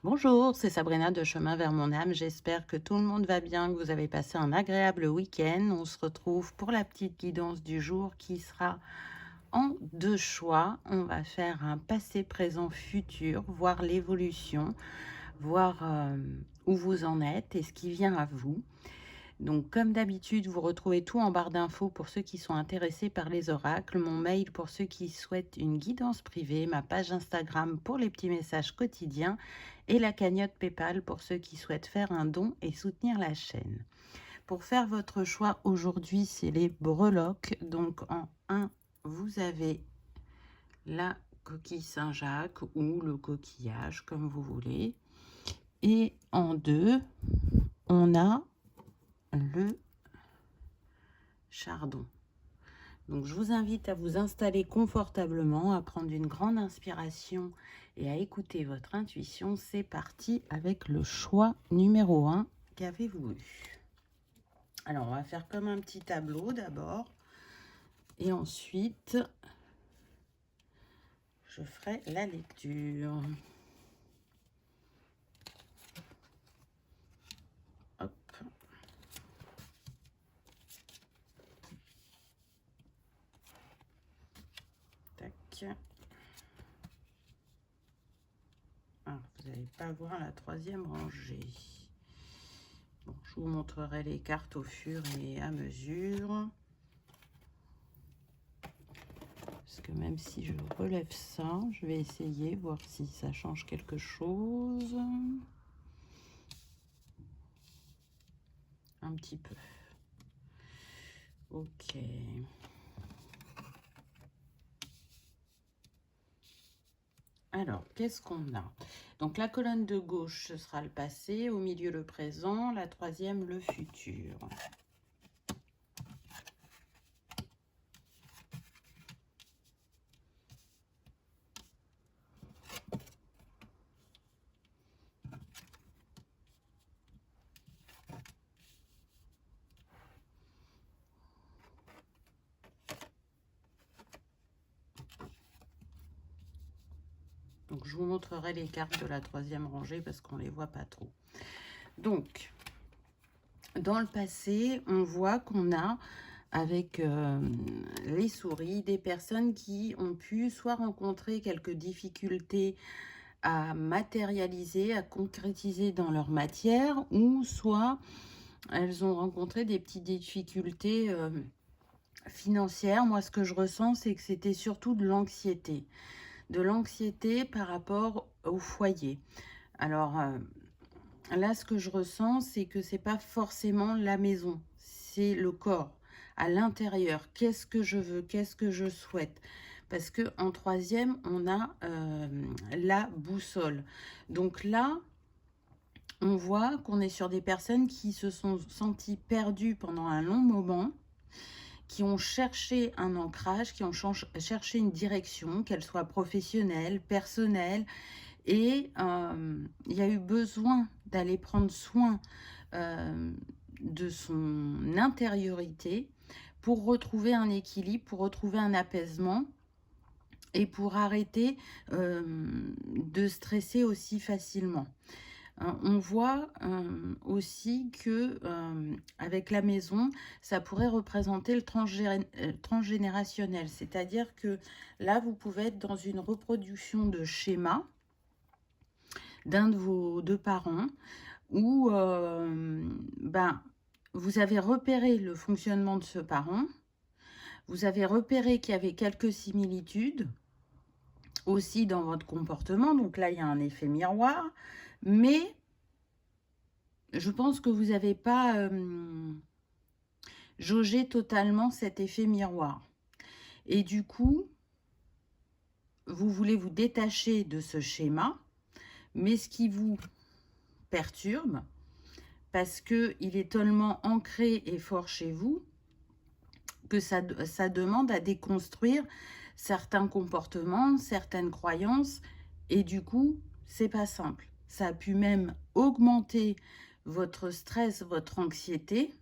Bonjour, c'est Sabrina de Chemin vers mon âme. J'espère que tout le monde va bien, que vous avez passé un agréable week-end. On se retrouve pour la petite guidance du jour qui sera en deux choix. On va faire un passé, présent, futur, voir l'évolution, voir où vous en êtes et ce qui vient à vous. Donc, comme d'habitude, vous retrouvez tout en barre d'infos pour ceux qui sont intéressés par les oracles, mon mail pour ceux qui souhaitent une guidance privée, ma page Instagram pour les petits messages quotidiens et la cagnotte PayPal pour ceux qui souhaitent faire un don et soutenir la chaîne. Pour faire votre choix aujourd'hui, c'est les breloques. Donc, en un, vous avez la coquille Saint-Jacques ou le coquillage, comme vous voulez. Et en deux, on a le chardon. Donc, je vous invite à vous installer confortablement, à prendre une grande inspiration et à écouter votre intuition. C'est parti avec le choix numéro 1 qu'avez-vous eu? Alors, on va faire comme un petit tableau d'abord. Et ensuite, je ferai la lecture. Hop. Tac. Ah, vous n'allez pas voir la troisième rangée. Bon, je vous montrerai les cartes au fur et à mesure. Parce que même si je relève ça, je vais essayer, voir si ça change quelque chose. Un petit peu. Ok. Alors, qu'est-ce qu'on a? Donc, la colonne de gauche, ce sera le passé, au milieu le présent, la troisième le futur. Donc, je vous montrerai les cartes de la troisième rangée parce qu'on ne les voit pas trop. Donc, dans le passé, on voit qu'on a, avec les souris, des personnes qui ont pu soit rencontrer quelques difficultés à matérialiser, à concrétiser dans leur matière, ou soit elles ont rencontré des petites difficultés financières. Moi, ce que je ressens, c'est que c'était surtout de l'anxiété. De l'anxiété par rapport au foyer. Alors, là, ce que je ressens, c'est que c'est pas forcément la maison, c'est le corps, à l'intérieur. Qu'est-ce que je veux? Qu'est-ce que je souhaite? Parce que en troisième, on a la boussole. Donc là, on voit qu'on est sur des personnes qui se sont senties perdues pendant un long moment, qui ont cherché un ancrage, qui ont cherché une direction, qu'elle soit professionnelle, personnelle, et il y a eu besoin d'aller prendre soin de son intériorité pour retrouver un équilibre, pour retrouver un apaisement et pour arrêter de stresser aussi facilement. On voit aussi que avec la maison, ça pourrait représenter le transgénérationnel. C'est-à-dire que là, vous pouvez être dans une reproduction de schéma d'un de vos deux parents où vous avez repéré le fonctionnement de ce parent, vous avez repéré qu'il y avait quelques similitudes aussi dans votre comportement, donc là il y a un effet miroir, mais je pense que vous n'avez pas jaugé totalement cet effet miroir. Et du coup, vous voulez vous détacher de ce schéma, mais ce qui vous perturbe, parce qu'il est tellement ancré et fort chez vous, que ça demande à déconstruire certains comportements, certaines croyances, et du coup, c'est pas simple. Ça a pu même augmenter votre stress, votre anxiété,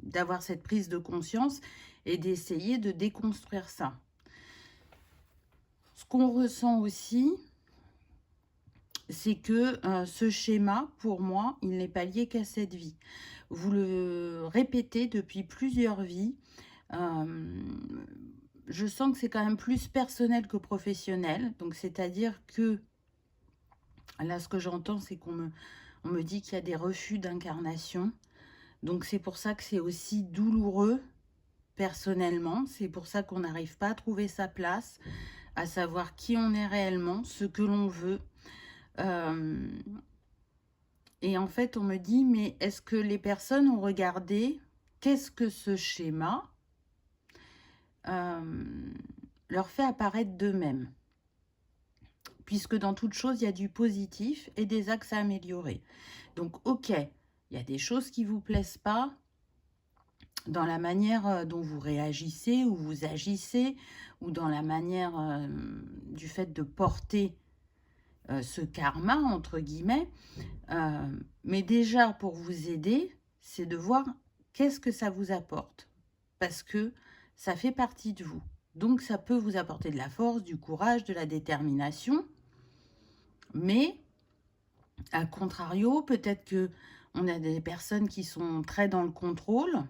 d'avoir cette prise de conscience et d'essayer de déconstruire ça. Ce qu'on ressent aussi, c'est que ce schéma, pour moi, il n'est pas lié qu'à cette vie. Vous le répétez depuis plusieurs vies. Je sens que c'est quand même plus personnel que professionnel. Donc, c'est-à-dire que, là, ce que j'entends, c'est on me dit qu'il y a des refus d'incarnation. Donc, c'est pour ça que c'est aussi douloureux personnellement. C'est pour ça qu'on n'arrive pas à trouver sa place, à savoir qui on est réellement, ce que l'on veut. Et en fait, on me dit, mais est-ce que les personnes ont regardé qu'est-ce que ce schéma leur fait apparaître d'eux-mêmes? Puisque dans toute chose, il y a du positif et des axes à améliorer. Donc, ok, il y a des choses qui ne vous plaisent pas dans la manière dont vous réagissez ou vous agissez, ou dans la manière du fait de porter ce karma, entre guillemets. Mais déjà, pour vous aider, c'est de voir qu'est-ce que ça vous apporte. Parce que ça fait partie de vous. Donc, ça peut vous apporter de la force, du courage, de la détermination. Mais, à contrario, peut-être que on a des personnes qui sont très dans le contrôle.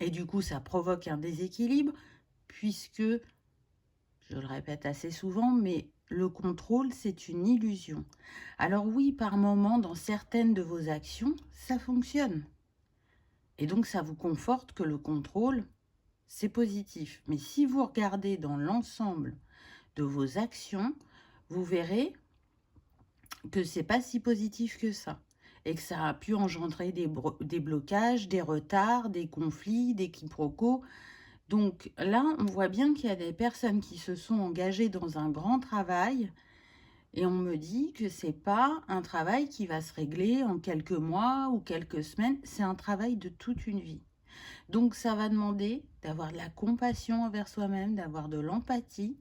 Et du coup, ça provoque un déséquilibre. Puisque, je le répète assez souvent, mais le contrôle, c'est une illusion. Alors oui, par moment, dans certaines de vos actions, ça fonctionne. Et donc, ça vous conforte que le contrôle, c'est positif. Mais si vous regardez dans l'ensemble de vos actions, vous verrez que c'est pas si positif que ça. Et que ça a pu engendrer des blocages, des retards, des conflits, des quiproquos. Donc là, on voit bien qu'il y a des personnes qui se sont engagées dans un grand travail et on me dit que c'est pas un travail qui va se régler en quelques mois ou quelques semaines, c'est un travail de toute une vie. Donc ça va demander d'avoir de la compassion envers soi-même, d'avoir de l'empathie,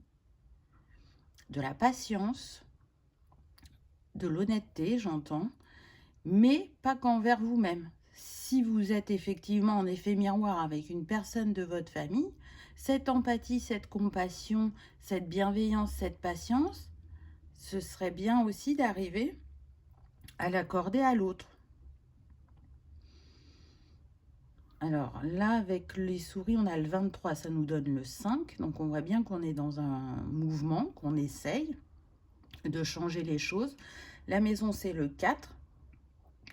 de la patience, de l'honnêteté, j'entends, mais pas qu'envers vous-même. Si vous êtes effectivement en effet miroir avec une personne de votre famille, cette empathie, cette compassion, cette bienveillance, cette patience, ce serait bien aussi d'arriver à l'accorder à l'autre. Alors là, avec les souris, on a le 23, ça nous donne le 5. Donc on voit bien qu'on est dans un mouvement, qu'on essaye de changer les choses. La maison, c'est le 4.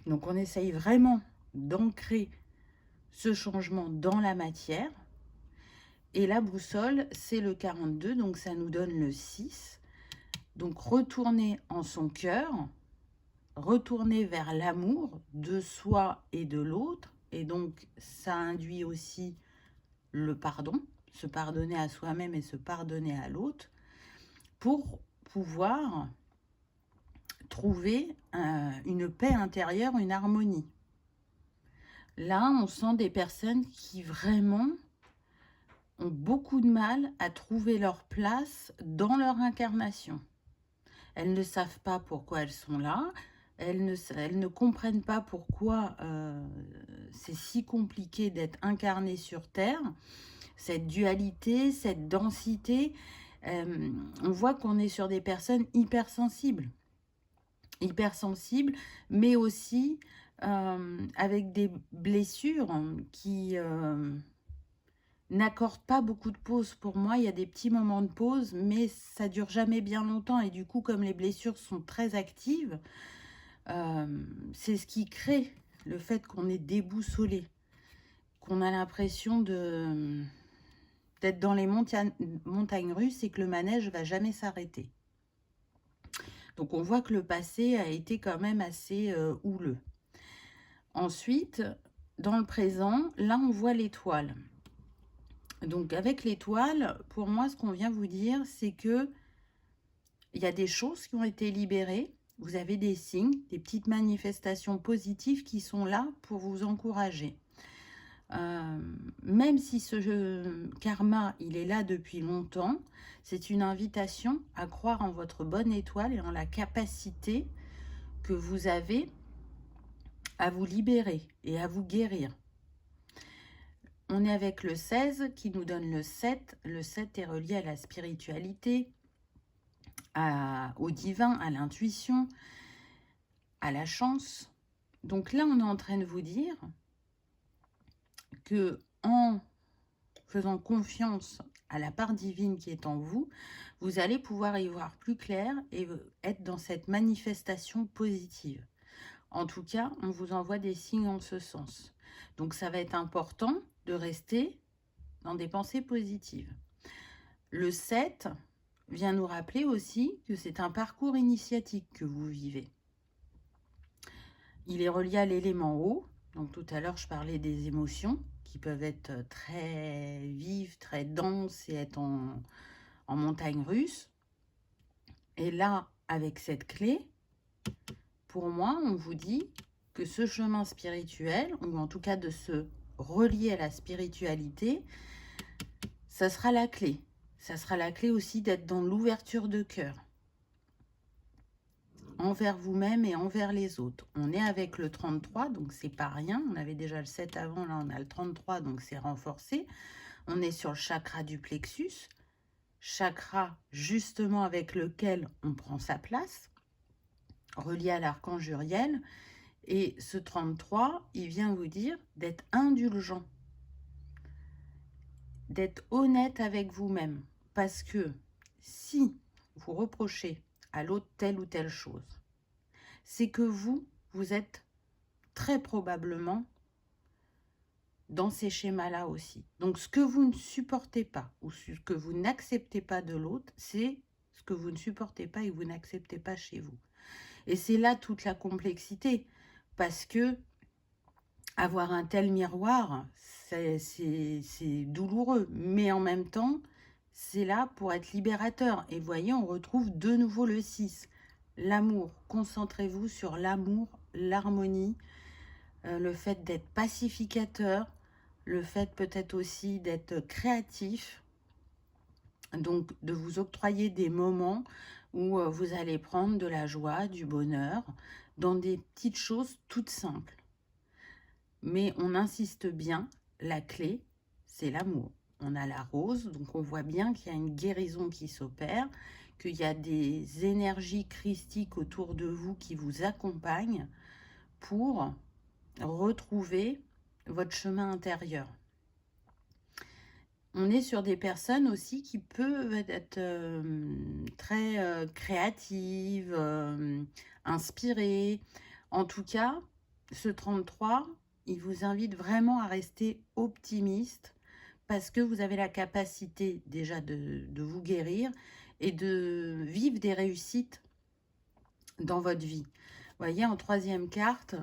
Donc on essaye vraiment d'ancrer ce changement dans la matière. Et la boussole, c'est le 42, donc ça nous donne le 6. Donc retourner en son cœur, retourner vers l'amour de soi et de l'autre. Et donc ça induit aussi le pardon, se pardonner à soi-même et se pardonner à l'autre, pour pouvoir trouver une paix intérieure, une harmonie. Là, on sent des personnes qui vraiment ont beaucoup de mal à trouver leur place dans leur incarnation. Elles ne savent pas pourquoi elles sont là, elles ne comprennent pas pourquoi c'est si compliqué d'être incarné sur Terre, cette dualité, cette densité. On voit qu'on est sur des personnes hypersensibles, mais aussi avec des blessures qui n'accordent pas beaucoup de pauses. Pour moi, il y a des petits moments de pause, mais ça dure jamais bien longtemps. Et du coup, comme les blessures sont très actives, c'est ce qui crée le fait qu'on est déboussolé, qu'on a l'impression d'être dans les montagnes russes et que le manège va jamais s'arrêter. Donc on voit que le passé a été quand même assez houleux. Ensuite, dans le présent, là on voit l'étoile. Donc avec l'étoile, pour moi, ce qu'on vient vous dire, c'est que il y a des choses qui ont été libérées. Vous avez des signes, des petites manifestations positives qui sont là pour vous encourager. Même si ce karma, il est là depuis longtemps, c'est une invitation à croire en votre bonne étoile et en la capacité que vous avez à vous libérer et à vous guérir. On est avec le 16 qui nous donne le 7. Le 7 est relié à la spiritualité, au divin, à l'intuition, à la chance. Donc là, on est en train de vous dire que en faisant confiance à la part divine qui est en vous, vous allez pouvoir y voir plus clair et être dans cette manifestation positive. En tout cas, on vous envoie des signes en ce sens. Donc ça va être important de rester dans des pensées positives. Le 7 vient nous rappeler aussi que c'est un parcours initiatique que vous vivez. Il est relié à l'élément eau. Donc tout à l'heure, je parlais des émotions qui peuvent être très vives, très denses et être en montagne russe. Et là, avec cette clé, pour moi, on vous dit que ce chemin spirituel, ou en tout cas de se relier à la spiritualité, ça sera la clé. Ça sera la clé aussi d'être dans l'ouverture de cœur. Envers vous-même et envers les autres. On est avec le 33, donc c'est pas rien. On avait déjà le 7 avant, là on a le 33, donc c'est renforcé. On est sur le chakra du plexus, chakra justement avec lequel on prend sa place, relié à l'archange Uriel. Et ce 33, il vient vous dire d'être indulgent, d'être honnête avec vous-même. Parce que si vous reprochez à l'autre telle ou telle chose, c'est que vous êtes très probablement dans ces schémas-là aussi. Donc, ce que vous ne supportez pas ou ce que vous n'acceptez pas de l'autre, c'est ce que vous ne supportez pas et que vous n'acceptez pas chez vous. Et c'est là toute la complexité. Parce que avoir un tel miroir, c'est douloureux. Mais en même temps, c'est là pour être libérateur. Et vous voyez, on retrouve de nouveau le 6. L'amour. Concentrez-vous sur l'amour, l'harmonie, le fait d'être pacificateur, le fait peut-être aussi d'être créatif, donc de vous octroyer des moments où vous allez prendre de la joie, du bonheur, dans des petites choses toutes simples. Mais on insiste bien, la clé, c'est l'amour. On a la rose, donc on voit bien qu'il y a une guérison qui s'opère, qu'il y a des énergies christiques autour de vous qui vous accompagnent pour retrouver votre chemin intérieur. On est sur des personnes aussi qui peuvent être très créatives, inspirées. En tout cas, ce 33, il vous invite vraiment à rester optimiste parce que vous avez la capacité déjà de vous guérir et de vivre des réussites dans votre vie. Vous voyez, en troisième carte,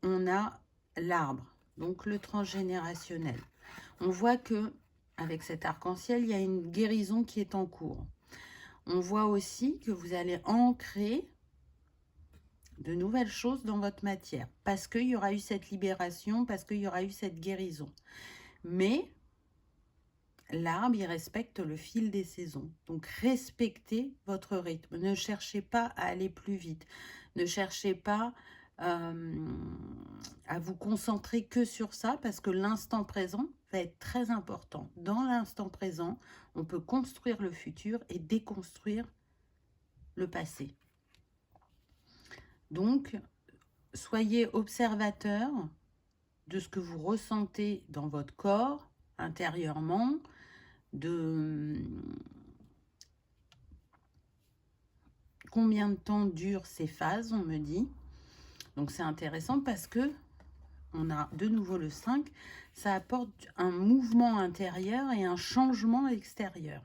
on a l'arbre, donc le transgénérationnel. On voit que avec cet arc-en-ciel, il y a une guérison qui est en cours. On voit aussi que vous allez ancrer de nouvelles choses dans votre matière, parce qu'il y aura eu cette libération, parce qu'il y aura eu cette guérison. Mais l'arbre, il respecte le fil des saisons. Donc, respectez votre rythme. Ne cherchez pas à aller plus vite. Ne cherchez pas à vous concentrer que sur ça, parce que l'instant présent va être très important. Dans l'instant présent, on peut construire le futur et déconstruire le passé. Donc, soyez observateur de ce que vous ressentez dans votre corps, intérieurement, de combien de temps durent ces phases, on me dit. Donc c'est intéressant parce que on a de nouveau le 5, ça apporte un mouvement intérieur et un changement extérieur.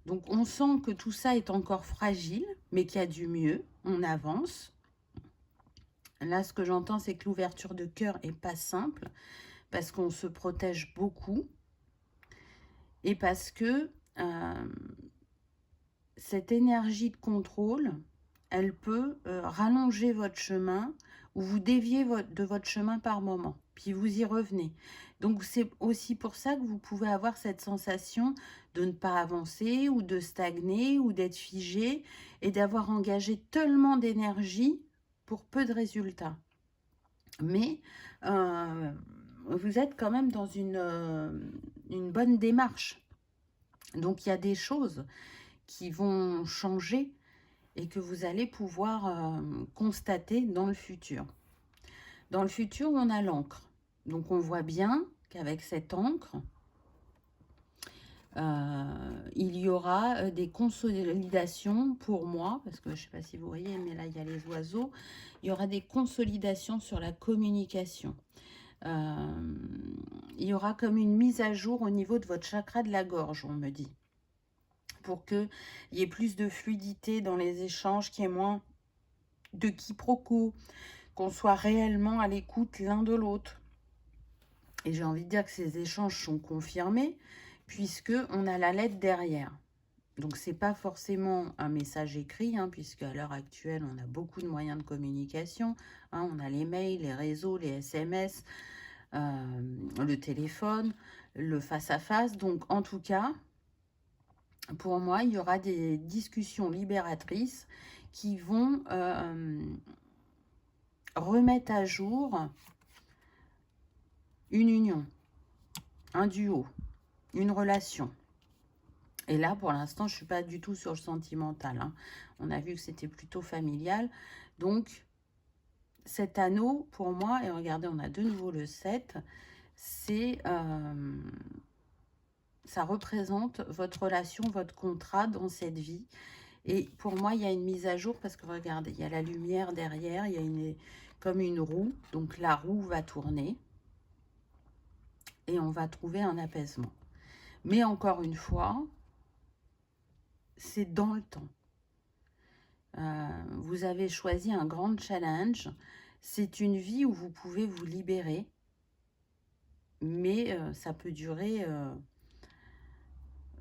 Donc on sent que tout ça est encore fragile, mais qu'il y a du mieux, on avance. Là, ce que j'entends, c'est que l'ouverture de cœur n'est pas simple, parce qu'on se protège beaucoup, et parce que cette énergie de contrôle, elle peut rallonger votre chemin ou vous dévier de votre chemin par moment, puis vous y revenez. Donc c'est aussi pour ça que vous pouvez avoir cette sensation de ne pas avancer ou de stagner ou d'être figé et d'avoir engagé tellement d'énergie pour peu de résultats. Mais vous êtes quand même dans une bonne démarche. Donc il y a des choses qui vont changer et que vous allez pouvoir constater dans le futur. Dans le futur, on a l'encre. Donc, on voit bien qu'avec cette encre, il y aura des consolidations pour moi, parce que je ne sais pas si vous voyez, mais là, il y a les oiseaux. Il y aura des consolidations sur la communication. Il y aura comme une mise à jour au niveau de votre chakra de la gorge, on me dit. Pour qu'il y ait plus de fluidité dans les échanges, qu'il y ait moins de quiproquos, qu'on soit réellement à l'écoute l'un de l'autre. Et j'ai envie de dire que ces échanges sont confirmés, puisque on a la lettre derrière. Donc, ce n'est pas forcément un message écrit, hein, puisque à l'heure actuelle, on a beaucoup de moyens de communication. Hein, on a les mails, les réseaux, les SMS, le téléphone, le face-à-face. Donc, en tout cas, pour moi, il y aura des discussions libératrices qui vont remettre à jour une union, un duo, une relation. Et là, pour l'instant, je ne suis pas du tout sur le sentimental. Hein. On a vu que c'était plutôt familial. Donc, cet anneau, pour moi, et regardez, on a de nouveau le 7, c'est... ça représente votre relation, votre contrat dans cette vie. Et pour moi, il y a une mise à jour parce que regardez, il y a la lumière derrière, il y a comme une roue. Donc, la roue va tourner et on va trouver un apaisement. Mais encore une fois, c'est dans le temps. Vous avez choisi un grand challenge. C'est une vie où vous pouvez vous libérer, mais ça peut durer,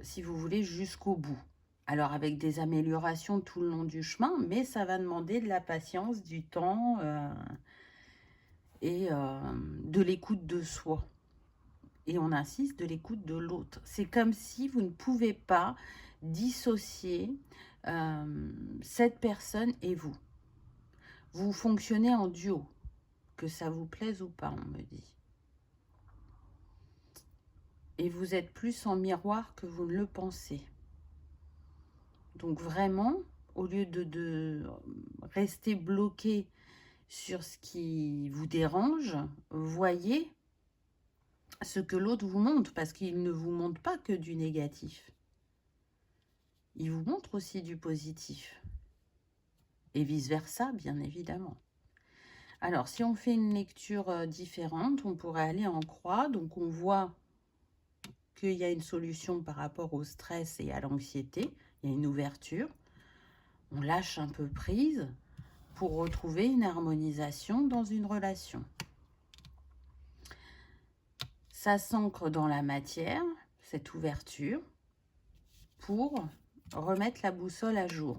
si vous voulez, jusqu'au bout. Alors avec des améliorations tout le long du chemin, mais ça va demander de la patience, du temps et de l'écoute de soi. Et on insiste, de l'écoute de l'autre. C'est comme si vous ne pouvez pas dissocier cette personne et vous. Vous fonctionnez en duo, que ça vous plaise ou pas, on me dit. Et vous êtes plus en miroir que vous ne le pensez. Donc vraiment, au lieu de rester bloqué sur ce qui vous dérange, voyez ce que l'autre vous montre, parce qu'il ne vous montre pas que du négatif. Il vous montre aussi du positif. Et vice-versa, bien évidemment. Alors, si on fait une lecture différente, on pourrait aller en croix. Donc, on voit qu'il y a une solution par rapport au stress et à l'anxiété. Il y a une ouverture. On lâche un peu prise pour retrouver une harmonisation dans une relation. Ça s'ancre dans la matière, cette ouverture, pour remettre la boussole à jour.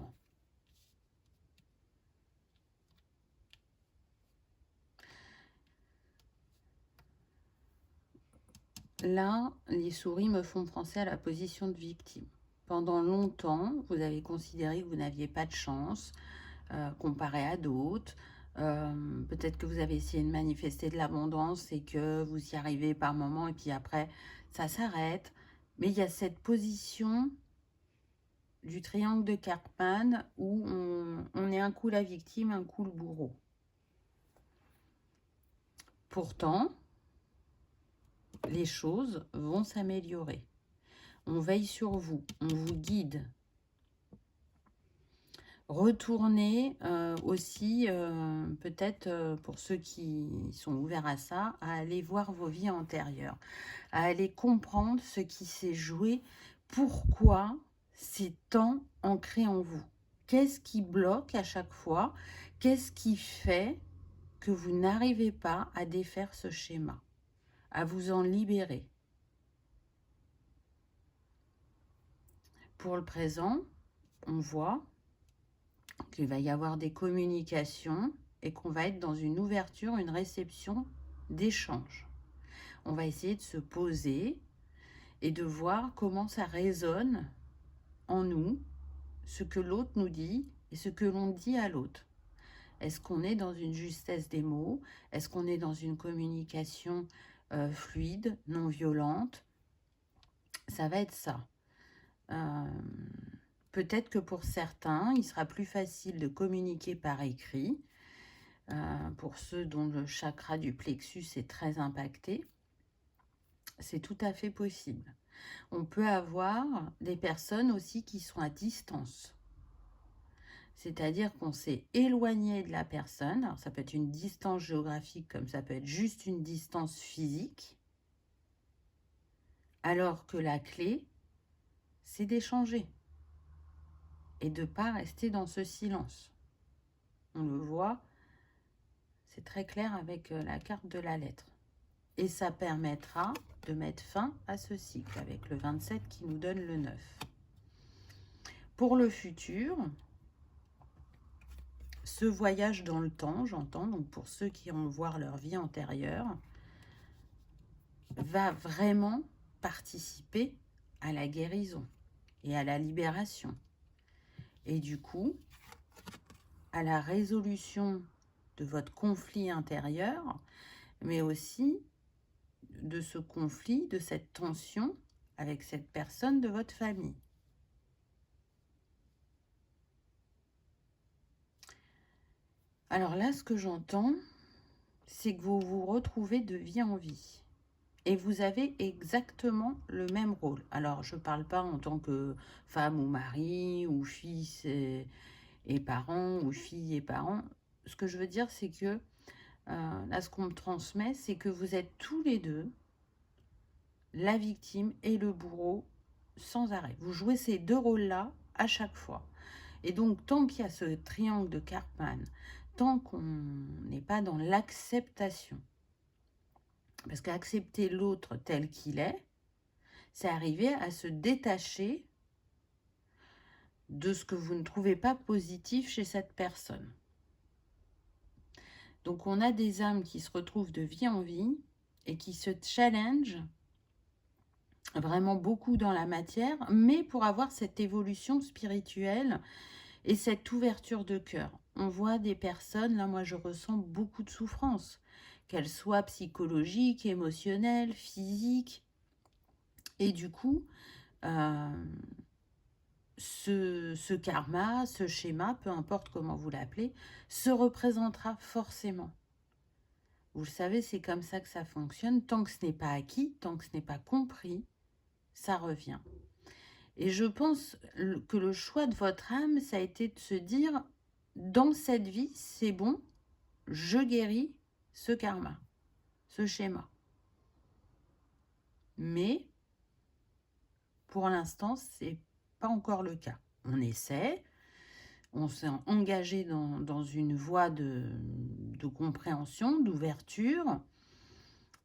Là, les souris me font penser à la position de victime. Pendant longtemps, vous avez considéré que vous n'aviez pas de chance comparé à d'autres. Peut-être que vous avez essayé de manifester de l'abondance et que vous y arrivez par moment et puis après, ça s'arrête. Mais il y a cette position du triangle de Karpman où on est un coup la victime, un coup le bourreau. Pourtant, les choses vont s'améliorer. On veille sur vous, on vous guide. Retournez aussi, peut-être pour ceux qui sont ouverts à ça, à aller voir vos vies antérieures, à aller comprendre ce qui s'est joué, pourquoi c'est tant ancré en vous. Qu'est-ce qui bloque à chaque fois? Qu'est-ce qui fait que vous n'arrivez pas à défaire ce schéma, à vous en libérer? Pour le présent, on voit qu'il va y avoir des communications et qu'on va être dans une ouverture, une réception d'échanges. On va essayer de se poser et de voir comment ça résonne en nous, ce que l'autre nous dit et ce que l'on dit à l'autre. Est-ce qu'on est dans une justesse des mots? Est-ce qu'on est dans une communication fluide, non violente? Ça va être ça. Peut-être que pour certains, il sera plus facile de communiquer par écrit, pour ceux dont le chakra du plexus est très impacté. C'est tout à fait possible. On peut avoir des personnes aussi qui sont à distance. C'est-à-dire qu'on s'est éloigné de la personne. Alors ça peut être une distance géographique comme ça peut être juste une distance physique. Alors que la clé, c'est d'échanger et de ne pas rester dans ce silence. On le voit, c'est très clair avec la carte de la lettre. Et ça permettra de mettre fin à ce cycle avec le 27 qui nous donne le 9. Pour le futur, ce voyage dans le temps, j'entends, donc pour ceux qui vont voir leur vie antérieure, va vraiment participer à la guérison et à la libération. Et du coup, à la résolution de votre conflit intérieur, mais aussi de ce conflit, de cette tension avec cette personne de votre famille. Alors là, ce que j'entends, c'est que vous vous retrouvez de vie en vie. Et vous avez exactement le même rôle. Alors, je ne parle pas en tant que femme ou mari, ou fils et parents, ou fille et parents. Ce que je veux dire, c'est que là, ce qu'on me transmet, c'est que vous êtes tous les deux la victime et le bourreau sans arrêt. Vous jouez ces deux rôles-là à chaque fois. Et donc, tant qu'il y a ce triangle de Karpman, tant qu'on n'est pas dans l'acceptation, parce qu'accepter l'autre tel qu'il est, c'est arriver à se détacher de ce que vous ne trouvez pas positif chez cette personne. Donc, on a des âmes qui se retrouvent de vie en vie et qui se challengent vraiment beaucoup dans la matière, mais pour avoir cette évolution spirituelle et cette ouverture de cœur. On voit des personnes, là moi je ressens beaucoup de souffrance, qu'elles soient psychologiques, émotionnelles, physiques. Et du coup, ce karma, ce schéma, peu importe comment vous l'appelez, se représentera forcément. Vous le savez, c'est comme ça que ça fonctionne. Tant que ce n'est pas acquis, tant que ce n'est pas compris, ça revient. Et je pense que le choix de votre âme, ça a été de se dire, dans cette vie, c'est bon, je guéris ce karma, ce schéma. Mais, pour l'instant, c'est pas encore le cas. On essaie, on s'est engagé dans une voie de compréhension, d'ouverture,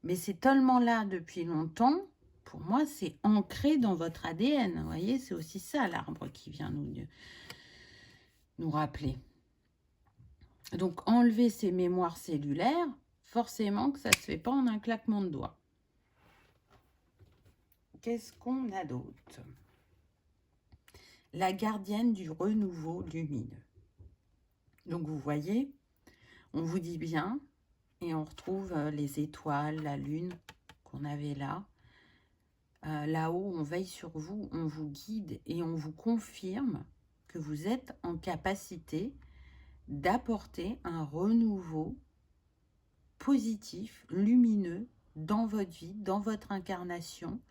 mais c'est tellement là depuis longtemps. Pour moi, c'est ancré dans votre ADN. Vous voyez, c'est aussi ça l'arbre qui vient nous rappeler. Donc, enlever ces mémoires cellulaires, forcément que ça ne se fait pas en un claquement de doigts. Qu'est-ce qu'on a d'autre? La gardienne du renouveau lumineux. Donc, vous voyez, on vous dit bien, et on retrouve les étoiles, la lune qu'on avait là. Là-haut, on veille sur vous, on vous guide et on vous confirme que vous êtes en capacité d'apporter un renouveau positif, lumineux dans votre vie, dans votre incarnation.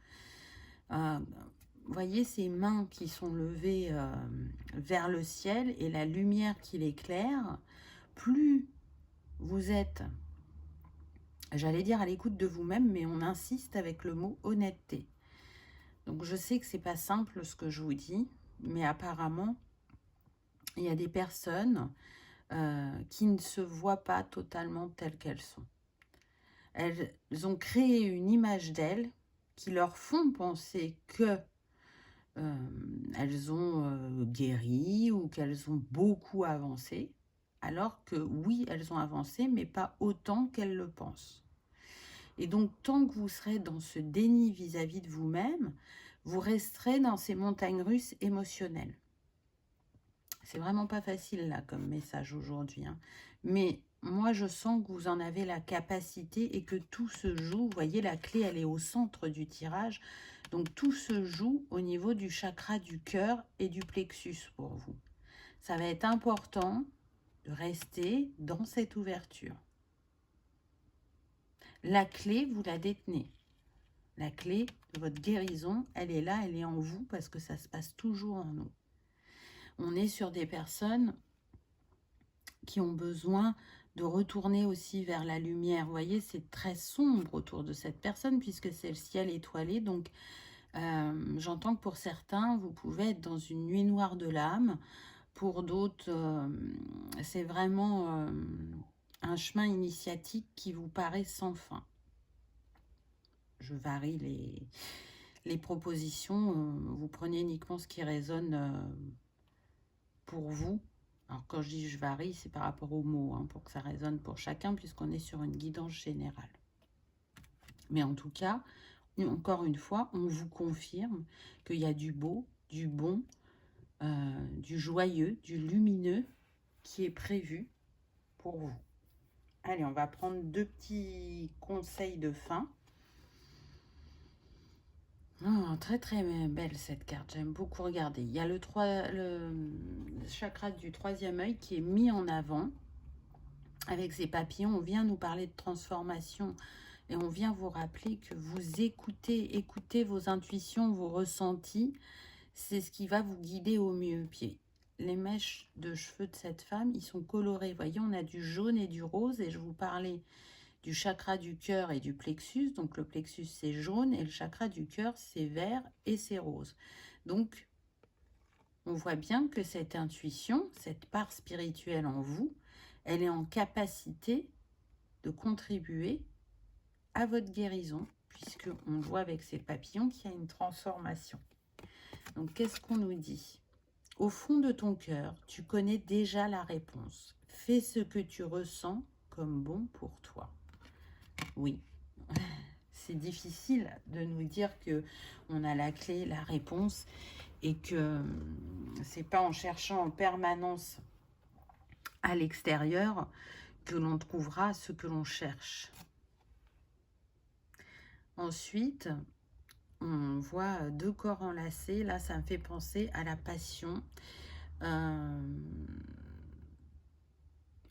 Vous voyez ces mains qui sont levées vers le ciel et la lumière qui l'éclaire. Plus vous êtes, j'allais dire à l'écoute de vous-même, mais on insiste avec le mot honnêteté. Donc je sais que c'est pas simple ce que je vous dis, mais apparemment, il y a des personnes qui ne se voient pas totalement telles qu'elles sont. Elles ont créé une image d'elles qui leur font penser que elles ont guéri ou qu'elles ont beaucoup avancé, alors que oui, elles ont avancé, mais pas autant qu'elles le pensent. Et donc, tant que vous serez dans ce déni vis-à-vis de vous-même, vous resterez dans ces montagnes russes émotionnelles. C'est vraiment pas facile là comme message aujourd'hui, hein. Mais moi je sens que vous en avez la capacité et que tout se joue. Vous voyez, la clé elle est au centre du tirage. Donc tout se joue au niveau du chakra du cœur et du plexus pour vous. Ça va être important de rester dans cette ouverture. La clé, vous la détenez. La clé de votre guérison, elle est là, elle est en vous parce que ça se passe toujours en nous. On est sur des personnes qui ont besoin de retourner aussi vers la lumière. Vous voyez, c'est très sombre autour de cette personne puisque c'est le ciel étoilé. Donc, j'entends que pour certains, vous pouvez être dans une nuit noire de l'âme. Pour d'autres, c'est vraiment un chemin initiatique qui vous paraît sans fin. Je varie les propositions. Vous prenez uniquement ce qui résonne pour vous. Alors quand je dis je varie, c'est par rapport aux mots, hein, pour que ça résonne pour chacun, puisqu'on est sur une guidance générale. Mais en tout cas, encore une fois, on vous confirme qu'il y a du beau, du bon, du joyeux, du lumineux qui est prévu pour vous. Allez, on va prendre 2 petits conseils de fin. Oh, très très belle cette carte, j'aime beaucoup regarder. Il y a le chakra du 3e œil qui est mis en avant avec ses papillons. On vient nous parler de transformation et on vient vous rappeler que vous écoutez vos intuitions, vos ressentis. C'est ce qui va vous guider au mieux. Puis les mèches de cheveux de cette femme, ils sont colorés. Vous voyez, on a du jaune et du rose et je vous parlais du chakra du cœur et du plexus. Donc le plexus c'est jaune et le chakra du cœur c'est vert et c'est rose. Donc on voit bien que cette intuition, cette part spirituelle en vous, elle est en capacité de contribuer à votre guérison, puisqu'on voit avec ces papillons qu'il y a une transformation. Donc qu'est-ce qu'on nous dit? Au fond de ton cœur, tu connais déjà la réponse. Fais ce que tu ressens comme bon pour toi. Oui, c'est difficile de nous dire que on a la clé, la réponse, et que c'est pas en cherchant en permanence à l'extérieur que l'on trouvera ce que l'on cherche. Ensuite, on voit 2 corps enlacés. Là, ça me fait penser à la passion.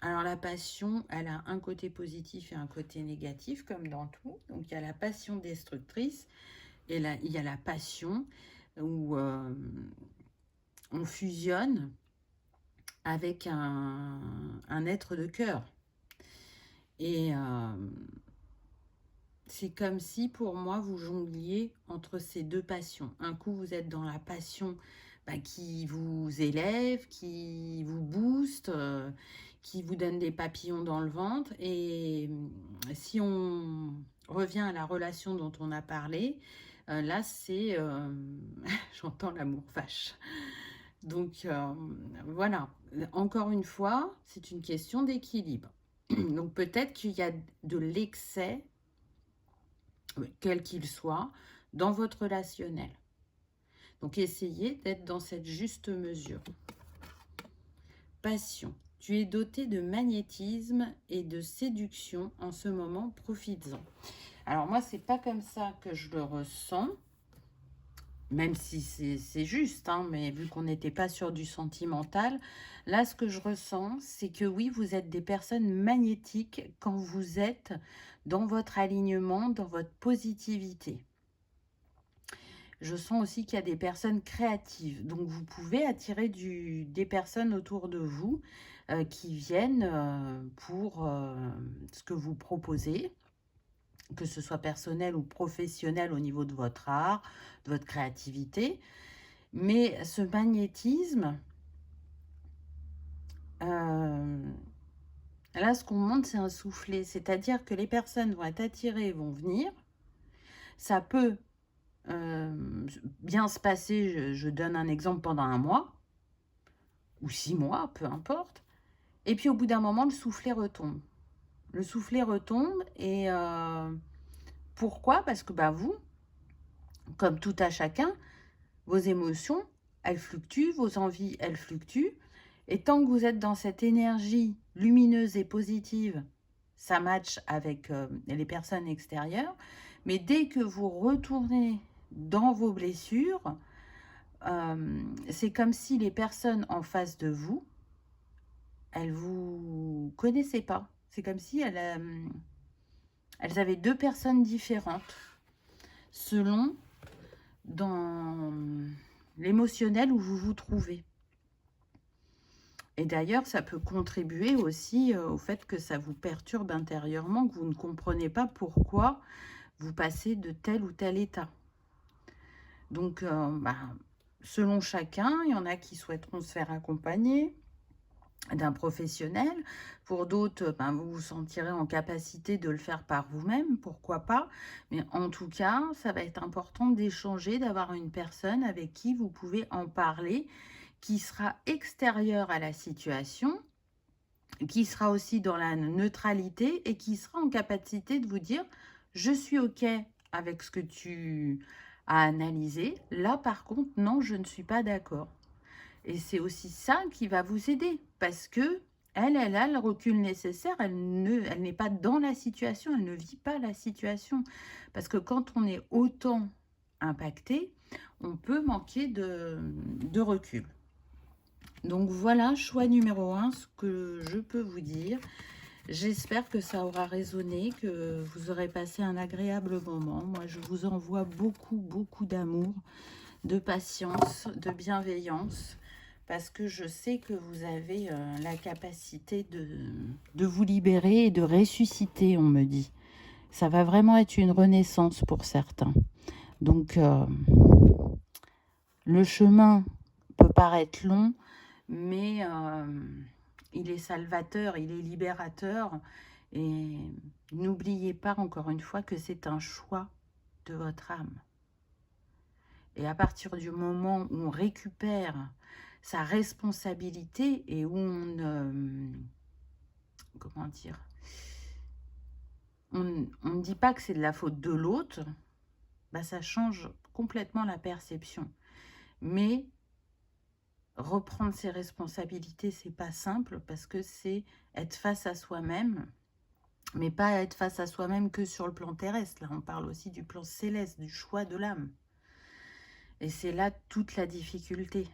Alors la passion, elle a un côté positif et un côté négatif, comme dans tout. Donc il y a la passion destructrice et là, il y a la passion où on fusionne avec un être de cœur. Et c'est comme si, pour moi, vous jongliez entre ces 2 passions. Un coup, vous êtes dans la passion qui vous élève, qui vous booste, qui vous donne des papillons dans le ventre. Et si on revient à la relation dont on a parlé, là, c'est... j'entends l'amour vache. Donc, voilà. Encore une fois, c'est une question d'équilibre. Donc, peut-être qu'il y a de l'excès, quel qu'il soit, dans votre relationnel. Donc, essayez d'être dans cette juste mesure. Passion. Tu es doté de magnétisme et de séduction en ce moment, profites-en. Alors, moi, c'est pas comme ça que je le ressens, même si c'est juste, hein, mais vu qu'on n'était pas sur du sentimental, là, ce que je ressens, c'est que oui, vous êtes des personnes magnétiques quand vous êtes dans votre alignement, dans votre positivité. Je sens aussi qu'il y a des personnes créatives. Donc, vous pouvez attirer des personnes autour de vous qui viennent pour ce que vous proposez, que ce soit personnel ou professionnel au niveau de votre art, de votre créativité. Mais ce magnétisme, là, ce qu'on montre, c'est un soufflet. C'est-à-dire que les personnes vont être attirées, vont venir. Ça peut bien se passer, je donne un exemple, pendant 1 mois ou 6 mois, peu importe. Et puis au bout d'un moment, le soufflet retombe. Le soufflet retombe et pourquoi? Parce que vous, comme tout à chacun, vos émotions, elles fluctuent, vos envies, elles fluctuent. Et tant que vous êtes dans cette énergie lumineuse et positive, ça match avec les personnes extérieures. Mais dès que vous retournez dans vos blessures, c'est comme si les personnes en face de vous, elles vous connaissaient pas. C'est comme si elles avaient deux personnes différentes, selon dans l'émotionnel où vous vous trouvez. Et d'ailleurs, ça peut contribuer aussi au fait que ça vous perturbe intérieurement, que vous ne comprenez pas pourquoi vous passez de tel ou tel état. Donc, selon chacun, il y en a qui souhaiteront se faire accompagner d'un professionnel. Pour d'autres, vous vous sentirez en capacité de le faire par vous-même, pourquoi pas. Mais en tout cas, ça va être important d'échanger, d'avoir une personne avec qui vous pouvez en parler, qui sera extérieure à la situation, qui sera aussi dans la neutralité et qui sera en capacité de vous dire « je suis OK avec ce que tu as analysé, là par contre, non, je ne suis pas d'accord ». Et c'est aussi ça qui va vous aider, parce que elle a le recul nécessaire, elle n'est pas dans la situation, elle ne vit pas la situation. Parce que quand on est autant impacté, on peut manquer de recul. Donc voilà, choix numéro 1, ce que je peux vous dire. J'espère que ça aura résonné, que vous aurez passé un agréable moment. Moi, je vous envoie beaucoup, beaucoup d'amour, de patience, de bienveillance, parce que je sais que vous avez la capacité de vous libérer et de ressusciter, on me dit. Ça va vraiment être une renaissance pour certains. Donc, le chemin peut paraître long, mais il est salvateur, il est libérateur. Et n'oubliez pas, encore une fois, que c'est un choix de votre âme. Et à partir du moment où on récupère sa responsabilité et où on... comment dire, on ne dit pas que c'est de la faute de l'autre, ça change complètement la perception. Mais reprendre ses responsabilités, c'est pas simple, parce que c'est être face à soi-même, mais pas être face à soi-même que sur le plan terrestre. Là, on parle aussi du plan céleste, du choix de l'âme. Et c'est là toute la difficulté.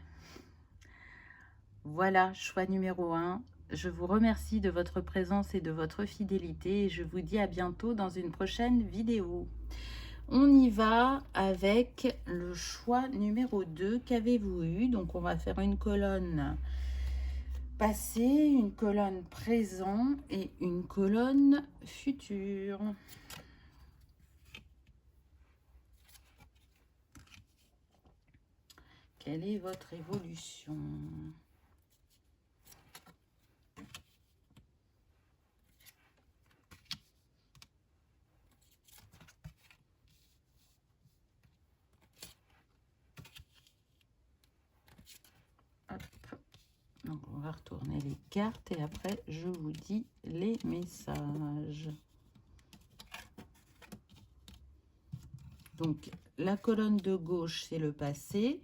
Voilà, choix numéro 1. Je vous remercie de votre présence et de votre fidélité. Et je vous dis à bientôt dans une prochaine vidéo. On y va avec le choix numéro 2. Qu'avez-vous eu? Donc, on va faire une colonne passé, une colonne présent et une colonne future. Quelle est votre évolution? Hop. Donc, on va retourner les cartes et après, je vous dis les messages. Donc, la colonne de gauche, c'est le passé,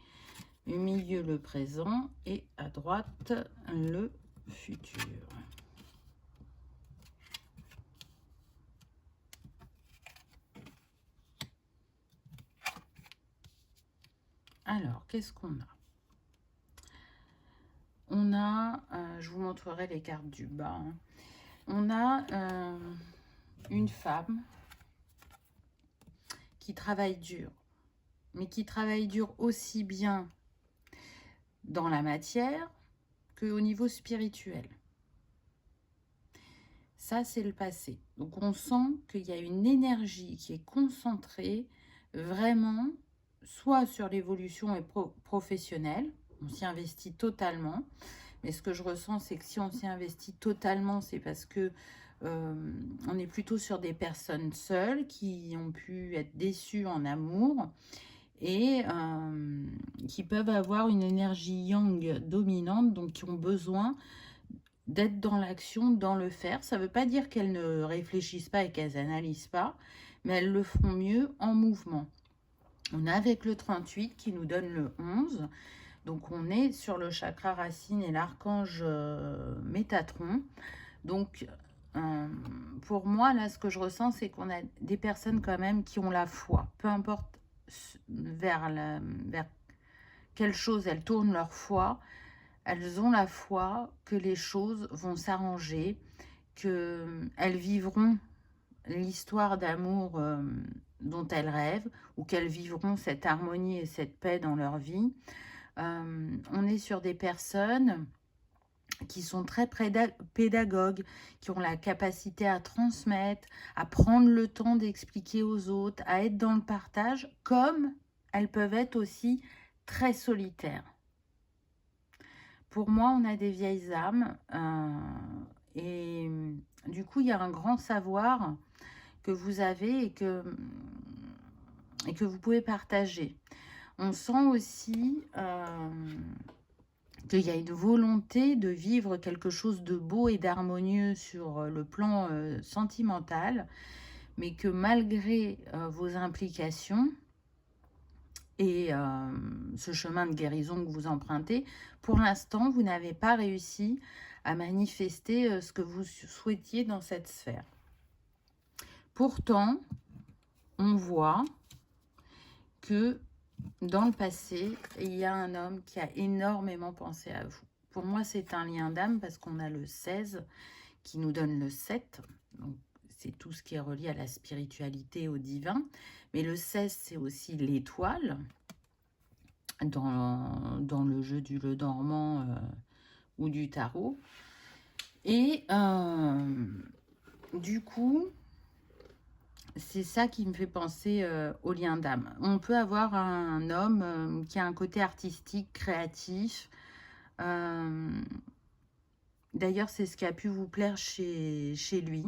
au milieu, le présent et à droite, le futur. Alors, qu'est-ce qu'on a? On a, je vous montrerai les cartes du bas, hein. On a une femme qui travaille dur, mais qui travaille dur aussi bien dans la matière qu'au niveau spirituel. Ça, c'est le passé. Donc, on sent qu'il y a une énergie qui est concentrée vraiment, soit sur l'évolution professionnelle, on s'y investit totalement. Mais ce que je ressens, c'est que si on s'y investit totalement, c'est parce que on est plutôt sur des personnes seules qui ont pu être déçues en amour et qui peuvent avoir une énergie yang dominante, donc qui ont besoin d'être dans l'action, dans le faire. Ça ne veut pas dire qu'elles ne réfléchissent pas et qu'elles n'analysent pas, mais elles le feront mieux en mouvement. On a avec le 38 qui nous donne le 11. Donc, on est sur le chakra racine et l'archange Métatron. Donc, pour moi, là, ce que je ressens, c'est qu'on a des personnes quand même qui ont la foi. Peu importe vers quelle chose elles tournent leur foi, elles ont la foi que les choses vont s'arranger, qu'elles vivront l'histoire d'amour dont elles rêvent, ou qu'elles vivront cette harmonie et cette paix dans leur vie. On est sur des personnes qui sont très pédagogues, qui ont la capacité à transmettre, à prendre le temps d'expliquer aux autres, à être dans le partage, comme elles peuvent être aussi très solitaires. Pour moi, on a des vieilles âmes et du coup, il y a un grand savoir que vous avez et que vous pouvez partager. On sent aussi qu'il y a une volonté de vivre quelque chose de beau et d'harmonieux sur le plan sentimental, mais que malgré vos implications et ce chemin de guérison que vous empruntez, pour l'instant, vous n'avez pas réussi à manifester ce que vous souhaitiez dans cette sphère. Pourtant, on voit que dans le passé, il y a un homme qui a énormément pensé à vous. Pour moi, c'est un lien d'âme parce qu'on a le 16 qui nous donne le 7. Donc, c'est tout ce qui est relié à la spiritualité, au divin. Mais le 16, c'est aussi l'étoile dans le jeu du le dormant ou du tarot. Et du coup, c'est ça qui me fait penser au lien d'âme. On peut avoir un homme qui a un côté artistique, créatif. D'ailleurs, c'est ce qui a pu vous plaire chez lui.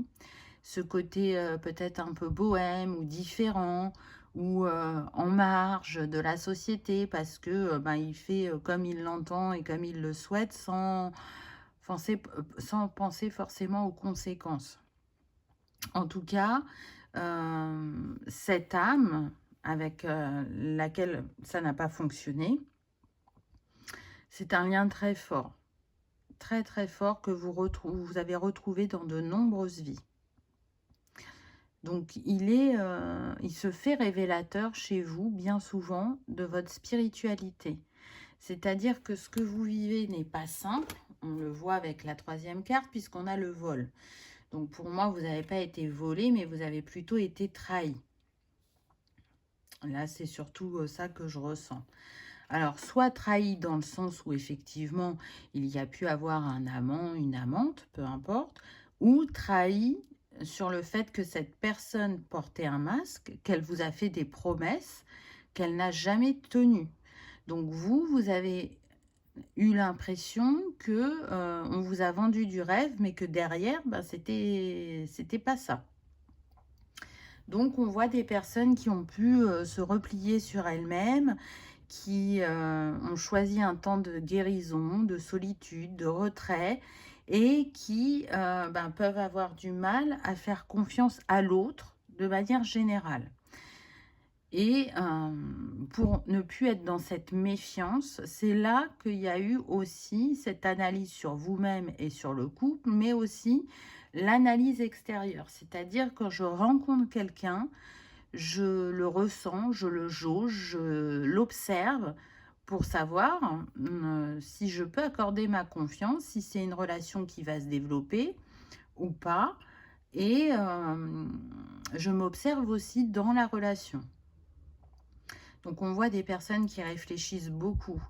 Ce côté peut-être un peu bohème ou différent ou en marge de la société parce que il fait comme il l'entend et comme il le souhaite sans penser forcément aux conséquences. En tout cas, cette âme avec laquelle ça n'a pas fonctionné, c'est un lien très fort, très très fort que vous avez retrouvé dans de nombreuses vies. Donc, il se fait révélateur chez vous, bien souvent, de votre spiritualité. C'est-à-dire que ce que vous vivez n'est pas simple. On le voit avec la 3e carte, puisqu'on a le vol. Donc, pour moi, vous n'avez pas été volé, mais vous avez plutôt été trahi. Là, c'est surtout ça que je ressens. Alors, soit trahi dans le sens où, effectivement, il y a pu avoir un amant, une amante, peu importe, ou trahi sur le fait que cette personne portait un masque, qu'elle vous a fait des promesses qu'elle n'a jamais tenues. Donc vous avez eu l'impression que on vous a vendu du rêve, mais que derrière, c'était pas ça. Donc on voit des personnes qui ont pu se replier sur elles-mêmes, qui ont choisi un temps de guérison, de solitude, de retrait, et qui peuvent avoir du mal à faire confiance à l'autre de manière générale. Et pour ne plus être dans cette méfiance, c'est là qu'il y a eu aussi cette analyse sur vous-même et sur le couple, mais aussi l'analyse extérieure. C'est-à-dire quand je rencontre quelqu'un, je le ressens, je le jauge, je l'observe pour savoir si je peux accorder ma confiance, si c'est une relation qui va se développer ou pas. Et je m'observe aussi dans la relation. Donc on voit des personnes qui réfléchissent beaucoup,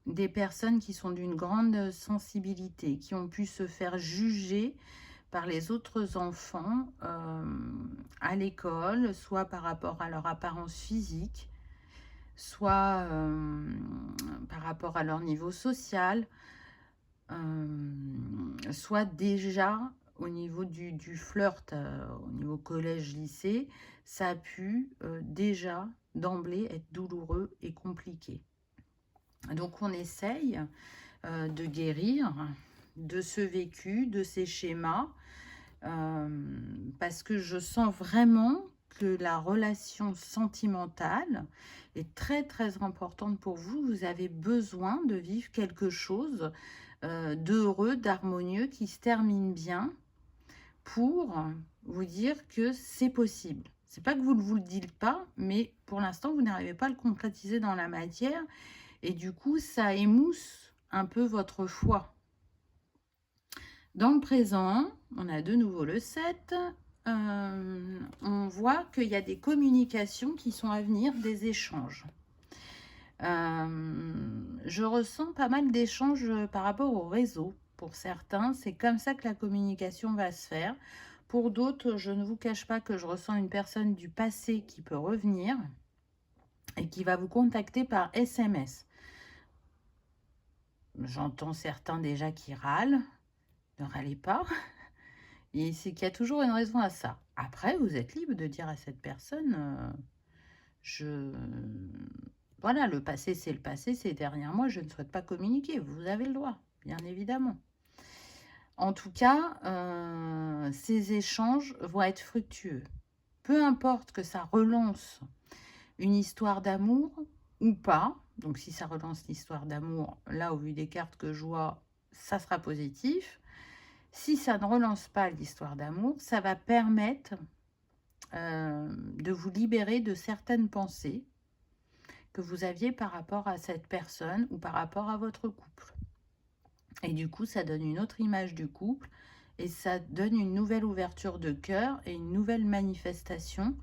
des personnes qui sont d'une grande sensibilité, qui ont pu se faire juger par les autres enfants à l'école, soit par rapport à leur apparence physique, soit par rapport à leur niveau social, soit déjà au niveau du flirt, au niveau collège-lycée, ça a pu déjà d'emblée être douloureux et compliqué. Donc on essaye de guérir de ce vécu, de ces schémas, parce que je sens vraiment que la relation sentimentale est très très importante pour vous. Vous avez besoin de vivre quelque chose d'heureux, d'harmonieux, qui se termine bien, pour vous dire que c'est possible. C'est pas que vous ne vous le dites pas, mais pour l'instant, vous n'arrivez pas à le concrétiser dans la matière. Et du coup, ça émousse un peu votre foi. Dans le présent, on a de nouveau le 7. On voit qu'il y a des communications qui sont à venir, des échanges. Je ressens pas mal d'échanges par rapport au réseau. Pour certains, c'est comme ça que la communication va se faire. Pour d'autres, je ne vous cache pas que je ressens une personne du passé qui peut revenir et qui va vous contacter par SMS. J'entends certains déjà qui râlent. Ne râlez pas. Et c'est qu'il y a toujours une raison à ça. Après, vous êtes libre de dire à cette personne, voilà, le passé, c'est le passé, c'est derrière moi, je ne souhaite pas communiquer. Vous avez le droit, bien évidemment. En tout cas, ces échanges vont être fructueux. Peu importe que ça relance une histoire d'amour ou pas. Donc, si ça relance l'histoire d'amour, là, au vu des cartes que je vois, ça sera positif. Si ça ne relance pas l'histoire d'amour, ça va permettre de vous libérer de certaines pensées que vous aviez par rapport à cette personne ou par rapport à votre couple. Et du coup, ça donne une autre image du couple et ça donne une nouvelle ouverture de cœur et une nouvelle manifestation